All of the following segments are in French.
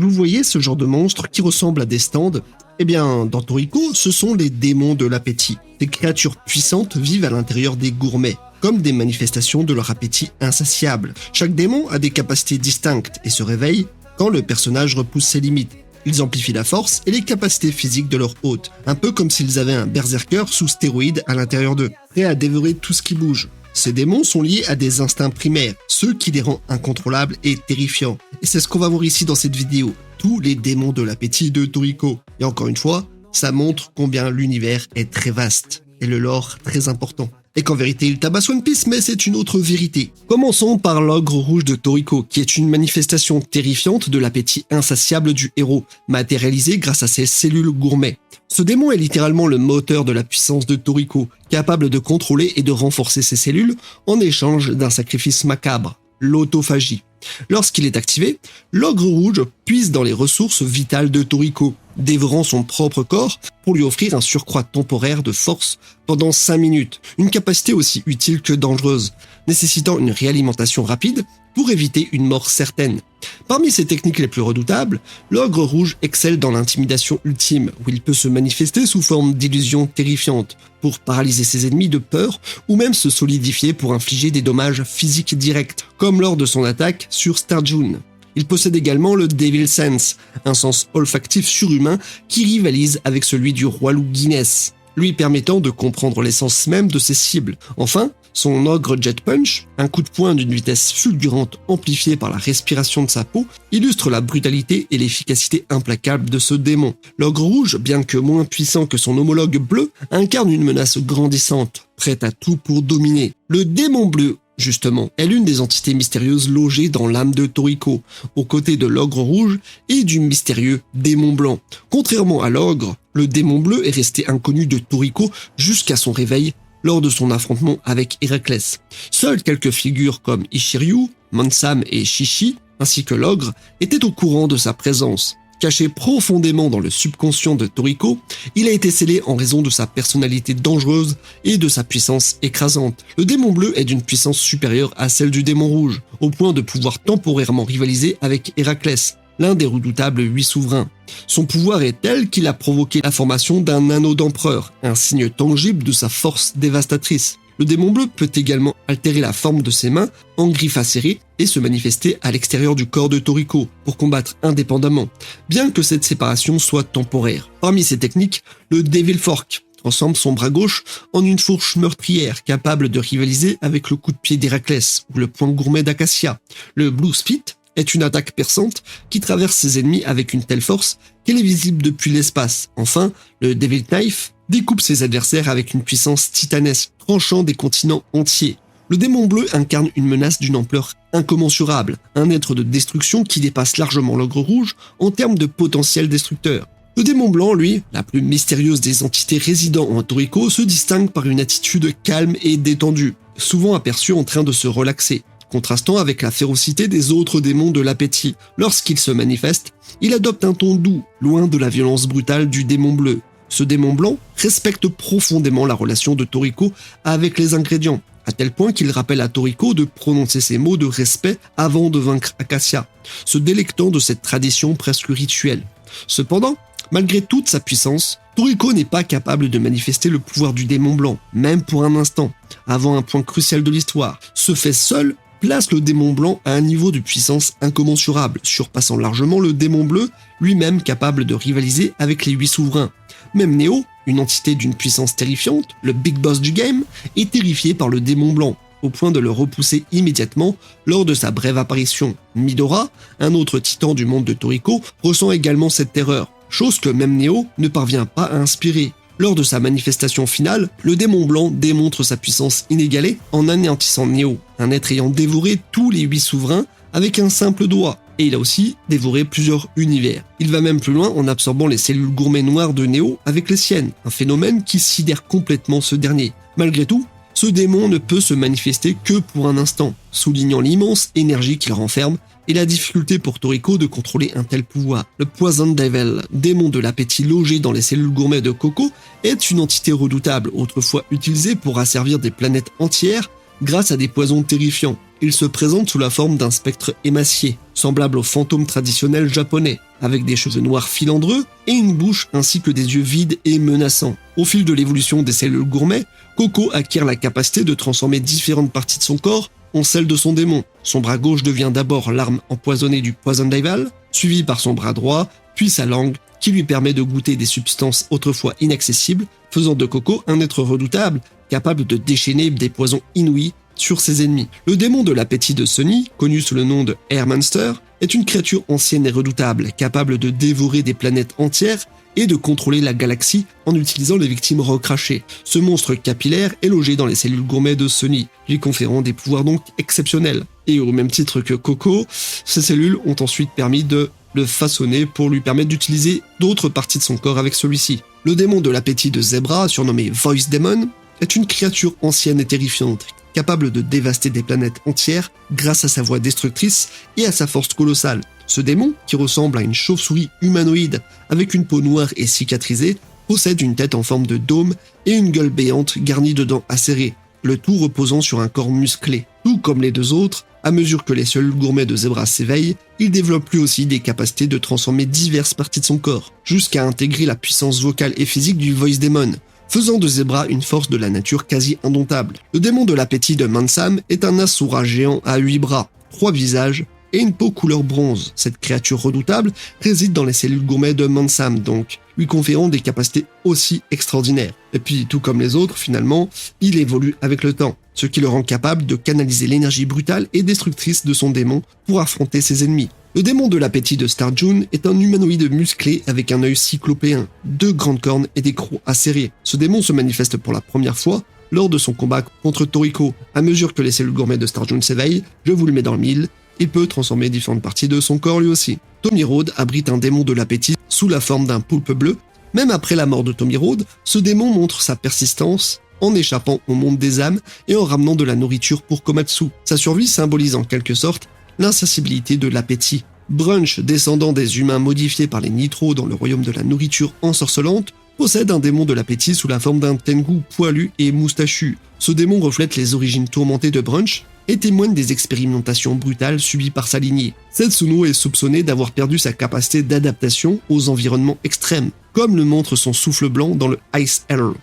Vous voyez ce genre de monstres qui ressemblent à des stands? Eh bien, dans Toriko, ce sont les démons de l'appétit. Ces créatures puissantes vivent à l'intérieur des gourmets, comme des manifestations de leur appétit insatiable. Chaque démon a des capacités distinctes et se réveille quand le personnage repousse ses limites. Ils amplifient la force et les capacités physiques de leur hôte, un peu comme s'ils avaient un berserker sous stéroïdes à l'intérieur d'eux, prêt à dévorer tout ce qui bouge. Ces démons sont liés à des instincts primaires, ceux qui les rendent incontrôlables et terrifiants. Et c'est ce qu'on va voir ici dans cette vidéo, tous les démons de l'appétit de Toriko. Et encore une fois, ça montre combien l'univers est très vaste, et le lore très important. Et qu'en vérité, il tabasse One Piece, mais c'est une autre vérité. Commençons par l'ogre rouge de Toriko, qui est une manifestation terrifiante de l'appétit insatiable du héros, matérialisé grâce à ses cellules gourmets. Ce démon est littéralement le moteur de la puissance de Toriko, capable de contrôler et de renforcer ses cellules en échange d'un sacrifice macabre, l'autophagie. Lorsqu'il est activé, l'ogre rouge puise dans les ressources vitales de Toriko, dévorant son propre corps pour lui offrir un surcroît temporaire de force pendant 5 minutes, une capacité aussi utile que dangereuse, nécessitant une réalimentation rapide pour éviter une mort certaine. Parmi ses techniques les plus redoutables, l'ogre rouge excelle dans l'intimidation ultime, où il peut se manifester sous forme d'illusions terrifiantes, pour paralyser ses ennemis de peur, ou même se solidifier pour infliger des dommages physiques directs, comme lors de son attaque sur Starjun. Il possède également le Devil Sense, un sens olfactif surhumain qui rivalise avec celui du roi loup Guinness, lui permettant de comprendre l'essence même de ses cibles. Enfin, son ogre Jet Punch, un coup de poing d'une vitesse fulgurante amplifiée par la respiration de sa peau, illustre la brutalité et l'efficacité implacable de ce démon. L'ogre rouge, bien que moins puissant que son homologue bleu, incarne une menace grandissante, prête à tout pour dominer. Le démon bleu, justement, est l'une des entités mystérieuses logées dans l'âme de Toriko, aux côtés de l'ogre rouge et du mystérieux démon blanc. Contrairement à l'ogre, le démon bleu est resté inconnu de Toriko jusqu'à son réveil lors de son affrontement avec Héraclès. Seules quelques figures comme Ishiryu, Mansam et Shishi, ainsi que l'ogre, étaient au courant de sa présence. Caché profondément dans le subconscient de Toriko, il a été scellé en raison de sa personnalité dangereuse et de sa puissance écrasante. Le démon bleu est d'une puissance supérieure à celle du démon rouge, au point de pouvoir temporairement rivaliser avec Héraclès, l'un des redoutables 8 souverains. Son pouvoir est tel qu'il a provoqué la formation d'un anneau d'empereur, un signe tangible de sa force dévastatrice. Le démon bleu peut également altérer la forme de ses mains en griffes acérées et se manifester à l'extérieur du corps de Toriko pour combattre indépendamment, bien que cette séparation soit temporaire. Parmi ces techniques, le Devil Fork transforme son bras gauche en une fourche meurtrière capable de rivaliser avec le coup de pied d'Héraclès ou le poing gourmet d'Acacia. Le Blue Spit est une attaque perçante qui traverse ses ennemis avec une telle force qu'elle est visible depuis l'espace. Enfin, le Devil Knife découpe ses adversaires avec une puissance titanesque, tranchant des continents entiers. Le démon bleu incarne une menace d'une ampleur incommensurable, un être de destruction qui dépasse largement l'ogre rouge en termes de potentiel destructeur. Le démon blanc, lui, la plus mystérieuse des entités résidant en Toriko, se distingue par une attitude calme et détendue, souvent aperçue en train de se relaxer, contrastant avec la férocité des autres démons de l'appétit. Lorsqu'il se manifeste, il adopte un ton doux, loin de la violence brutale du démon bleu. Ce démon blanc respecte profondément la relation de Toriko avec les ingrédients, à tel point qu'il rappelle à Toriko de prononcer ces mots de respect avant de vaincre Acacia, se délectant de cette tradition presque rituelle. Cependant, malgré toute sa puissance, Toriko n'est pas capable de manifester le pouvoir du démon blanc, même pour un instant, avant un point crucial de l'histoire. Ce fait seul place le démon blanc à un niveau de puissance incommensurable, surpassant largement le démon bleu, lui-même capable de rivaliser avec les 8 souverains. Même Neo, une entité d'une puissance terrifiante, le big boss du game, est terrifié par le démon blanc, au point de le repousser immédiatement lors de sa brève apparition. Midora, un autre titan du monde de Toriko, ressent également cette terreur, chose que même Neo ne parvient pas à inspirer. Lors de sa manifestation finale, le démon blanc démontre sa puissance inégalée en anéantissant Neo, un être ayant dévoré tous les 8 souverains avec un simple doigt, et il a aussi dévoré plusieurs univers. Il va même plus loin en absorbant les cellules gourmets noires de Neo avec les siennes, un phénomène qui sidère complètement ce dernier. Malgré tout, ce démon ne peut se manifester que pour un instant, soulignant l'immense énergie qu'il renferme et la difficulté pour Toriko de contrôler un tel pouvoir. Le Poison Devil, démon de l'appétit logé dans les cellules gourmets de Coco, est une entité redoutable, autrefois utilisée pour asservir des planètes entières grâce à des poisons terrifiants. Il se présente sous la forme d'un spectre émacié, semblable aux fantômes traditionnels japonais, avec des cheveux noirs filandreux et une bouche ainsi que des yeux vides et menaçants. Au fil de l'évolution des cellules gourmet, Coco acquiert la capacité de transformer différentes parties de son corps en celles de son démon. Son bras gauche devient d'abord l'arme empoisonnée du Poison Devil, suivi par son bras droit, puis sa langue, qui lui permet de goûter des substances autrefois inaccessibles, faisant de Coco un être redoutable, capable de déchaîner des poisons inouïs sur ses ennemis. Le démon de l'appétit de Sunny, connu sous le nom de Air Monster, est une créature ancienne et redoutable, capable de dévorer des planètes entières et de contrôler la galaxie en utilisant les victimes recrachées. Ce monstre capillaire est logé dans les cellules gourmet de Sunny, lui conférant des pouvoirs donc exceptionnels. Et au même titre que Coco, ces cellules ont ensuite permis de le façonner pour lui permettre d'utiliser d'autres parties de son corps avec celui-ci. Le démon de l'appétit de Zebra, surnommé Voice Demon, est une créature ancienne et terrifiante, capable de dévaster des planètes entières grâce à sa voix destructrice et à sa force colossale. Ce démon, qui ressemble à une chauve-souris humanoïde avec une peau noire et cicatrisée, possède une tête en forme de dôme et une gueule béante garnie de dents acérées, le tout reposant sur un corps musclé. Tout comme les deux autres, à mesure que les cellules gourmet de Zebra s'éveillent, il développe lui aussi des capacités de transformer diverses parties de son corps, jusqu'à intégrer la puissance vocale et physique du Voice Demon, faisant de Zebra une force de la nature quasi indomptable. Le démon de l'appétit de Mansam est un Asura géant à 8 bras, 3 visages et une peau couleur bronze. Cette créature redoutable réside dans les cellules gourmet de Mansam, donc, lui conférant des capacités aussi extraordinaires. Et puis, tout comme les autres, finalement, il évolue avec le temps, ce qui le rend capable de canaliser l'énergie brutale et destructrice de son démon pour affronter ses ennemis. Le démon de l'appétit de Star June est un humanoïde musclé avec un œil cyclopéen, 2 grandes cornes et des crocs acérés. Ce démon se manifeste pour la première fois lors de son combat contre Toriko. À mesure que les cellules gourmet de Star June s'éveillent, je vous le mets dans le mille, il peut transformer différentes parties de son corps lui aussi. Tommy Rhodes abrite un démon de l'appétit sous la forme d'un poulpe bleu. Même après la mort de Tommy Rhodes, ce démon montre sa persistance en échappant au monde des âmes et en ramenant de la nourriture pour Komatsu. Sa survie symbolise en quelque sorte l'insensibilité de l'appétit. Brunch, descendant des humains modifiés par les Nitro dans le royaume de la nourriture ensorcelante, possède un démon de l'appétit sous la forme d'un Tengu poilu et moustachu. Ce démon reflète les origines tourmentées de Brunch et témoigne des expérimentations brutales subies par sa lignée. Setsuno est soupçonné d'avoir perdu sa capacité d'adaptation aux environnements extrêmes, comme le montre son souffle blanc dans le Ice Arrow.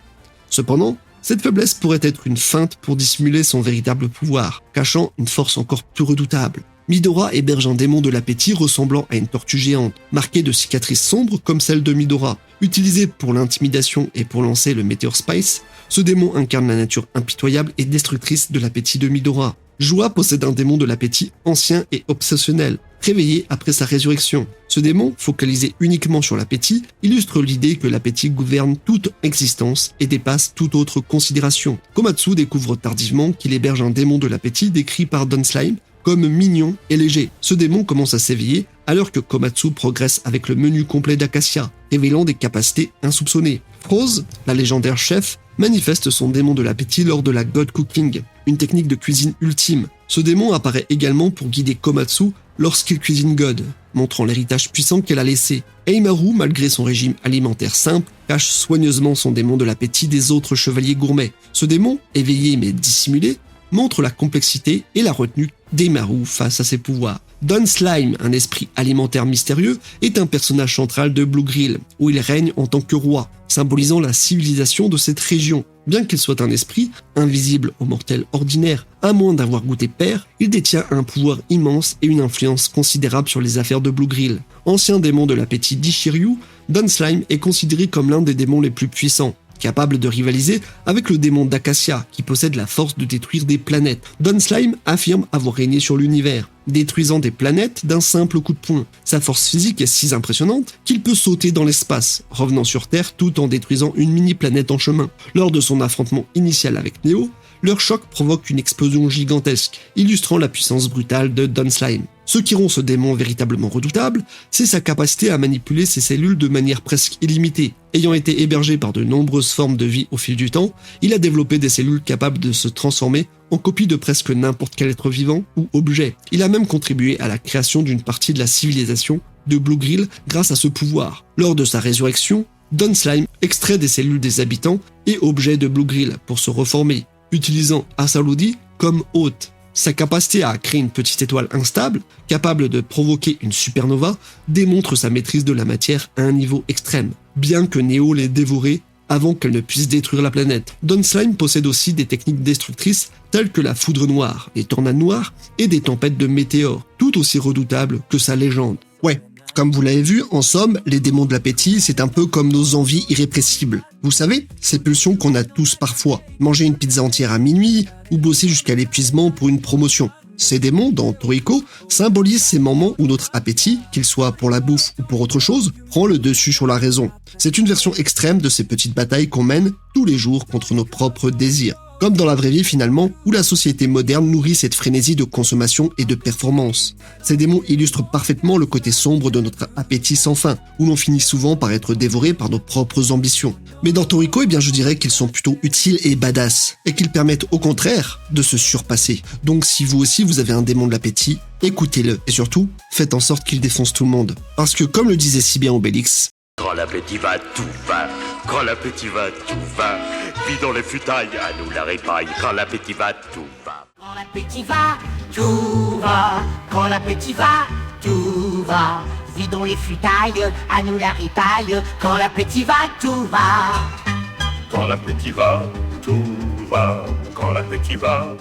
Cependant, cette faiblesse pourrait être une feinte pour dissimuler son véritable pouvoir, cachant une force encore plus redoutable. Midora héberge un démon de l'appétit ressemblant à une tortue géante, marquée de cicatrices sombres comme celle de Midora. Utilisé pour l'intimidation et pour lancer le Meteor Spice, ce démon incarne la nature impitoyable et destructrice de l'appétit de Midora. Joa possède un démon de l'appétit ancien et obsessionnel, réveillé après sa résurrection. Ce démon, focalisé uniquement sur l'appétit, illustre l'idée que l'appétit gouverne toute existence et dépasse toute autre considération. Komatsu découvre tardivement qu'il héberge un démon de l'appétit décrit par Don Slime comme mignon et léger. Ce démon commence à s'éveiller alors que Komatsu progresse avec le menu complet d'Acacia, révélant des capacités insoupçonnées. Froze, la légendaire chef, manifeste son démon de l'appétit lors de la God Cooking, une technique de cuisine ultime. Ce démon apparaît également pour guider Komatsu lorsqu'il cuisine God, montrant l'héritage puissant qu'elle a laissé. Eimaru, malgré son régime alimentaire simple, cache soigneusement son démon de l'appétit des autres chevaliers gourmets. Ce démon, éveillé mais dissimulé, montre la complexité et la retenue d'Eimaru face à ses pouvoirs. Don Slime, un esprit alimentaire mystérieux, est un personnage central de Blue Grill, où il règne en tant que roi, symbolisant la civilisation de cette région. Bien qu'il soit un esprit, invisible aux mortels ordinaires, à moins d'avoir goûté père, il détient un pouvoir immense et une influence considérable sur les affaires de Blue Grill. Ancien démon de l'appétit d'Ishiryu, Don Slime est considéré comme l'un des démons les plus puissants, capable de rivaliser avec le démon d'Acacia, qui possède la force de détruire des planètes. Don Slime affirme avoir régné sur l'univers, détruisant des planètes d'un simple coup de poing. Sa force physique est si impressionnante qu'il peut sauter dans l'espace, revenant sur Terre tout en détruisant une mini-planète en chemin. Lors de son affrontement initial avec Neo, leur choc provoque une explosion gigantesque, illustrant la puissance brutale de Don Slime. Ce qui rend ce démon véritablement redoutable, c'est sa capacité à manipuler ses cellules de manière presque illimitée. Ayant été hébergé par de nombreuses formes de vie au fil du temps, il a développé des cellules capables de se transformer en copie de presque n'importe quel être vivant ou objet. Il a même contribué à la création d'une partie de la civilisation de Blue Grill grâce à ce pouvoir. Lors de sa résurrection, Don Slime extrait des cellules des habitants et objets de Blue Grill pour se reformer, utilisant Asaludi comme hôte. Sa capacité à créer une petite étoile instable, capable de provoquer une supernova, démontre sa maîtrise de la matière à un niveau extrême, bien que Neo l'ait dévorée avant qu'elle ne puisse détruire la planète. Don Slime possède aussi des techniques destructrices telles que la foudre noire, les tornades noires et des tempêtes de météores, tout aussi redoutables que sa légende. Ouais, comme vous l'avez vu, en somme, les démons de l'appétit, c'est un peu comme nos envies irrépressibles. Vous savez, ces pulsions qu'on a tous parfois. Manger une pizza entière à minuit ou bosser jusqu'à l'épuisement pour une promotion. Ces démons, dans Toriko, symbolisent ces moments où notre appétit, qu'il soit pour la bouffe ou pour autre chose, prend le dessus sur la raison. C'est une version extrême de ces petites batailles qu'on mène tous les jours contre nos propres désirs. Comme dans la vraie vie finalement, où la société moderne nourrit cette frénésie de consommation et de performance. Ces démons illustrent parfaitement le côté sombre de notre appétit sans fin, où l'on finit souvent par être dévoré par nos propres ambitions. Mais dans Toriko, je dirais qu'ils sont plutôt utiles et badass, et qu'ils permettent au contraire de se surpasser. Donc si vous aussi vous avez un démon de l'appétit, écoutez-le, et surtout, faites en sorte qu'il défonce tout le monde. Parce que comme le disait si bien Obélix, quand l'appétit va, tout va. Quand l'appétit va, tout va. Vidons les futailles, à nous la répaille. Quand l'appétit va, tout va. Quand l'appétit va, tout va. Quand l'appétit va, tout va. Vidons les futailles, à nous la répaille. Quand l'appétit va, tout va. Quand l'appétit va, tout va. Quand l'appétit va,